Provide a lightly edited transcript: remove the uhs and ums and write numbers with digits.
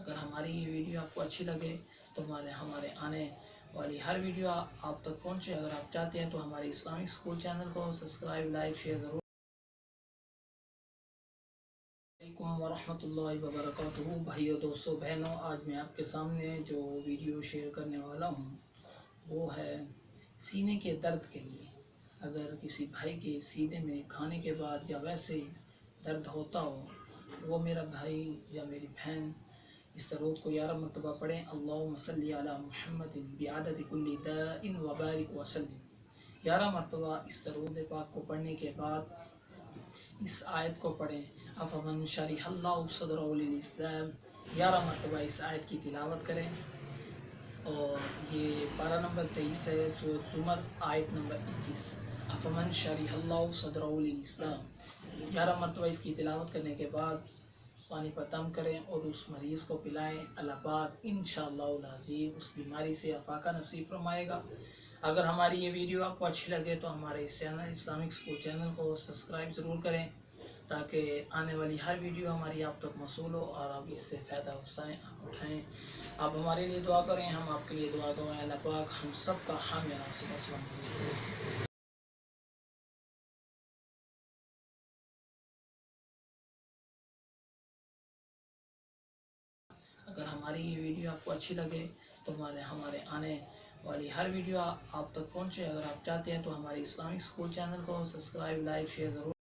اگر ہماری یہ ویڈیو آپ کو اچھی لگے تو ہمارے آنے والی ہر ویڈیو آپ تک پہنچے. اگر آپ چاہتے ہیں تو ہمارے اسلامک اسکول چینل کو سبسکرائب، لائک، شیئر ضرور. علیکم ورحمۃ اللہ وبرکاتہ. بھائیو، دوستو، بہنوں، آج میں آپ کے سامنے جو ویڈیو شیئر کرنے والا ہوں وہ ہے سینے کے درد کے لیے. اگر کسی بھائی کے سینے میں کھانے کے بعد یا ویسے درد ہوتا ہو، وہ میرا بھائی یا میری بہن اس درود کو 11 مرتبہ پڑھیں. اللہم صلی علی محمد بعدد کل داء وبارک وسلم. 11 مرتبہ اس درود پاک کو پڑھنے کے بعد اس آیت کو پڑھیں، افمن شرح اللہ صدرہ للاسلام. 11 مرتبہ اس آیت کی تلاوت کریں. اور یہ پارہ نمبر 23 ہے، سورۃ زمر، آیت نمبر 21. افمن شرح اللہ صدرہ للاسلام. 11 مرتبہ اس کی تلاوت کرنے کے بعد پانی پر دم کریں اور اس مریض کو پلائیں. اللہ پاک انشاءاللہ العظیم اس بیماری سے عفاقہ نصیب فرمائے گا. اگر ہماری یہ ویڈیو آپ کو اچھی لگے تو ہمارے اس چینل اسلامک اسکول چینل کو سبسکرائب ضرور کریں تاکہ آنے والی ہر ویڈیو ہماری آپ تک موصول ہو اور آپ اس سے فائدہ اٹھائیں. آپ ہمارے لیے دعا کریں، ہم آپ کے لیے دعا کریں. اللہ پاک ہم سب کا حامی ناصر. السلام علیکم. اگر ہماری یہ ویڈیو آپ کو اچھی لگے تو ہمارے آنے والی ہر ویڈیو آپ تک پہنچے. اگر آپ چاہتے ہیں تو ہمارے اسلامک اسکول چینل کو سبسکرائب، لائک، شیئر ضرور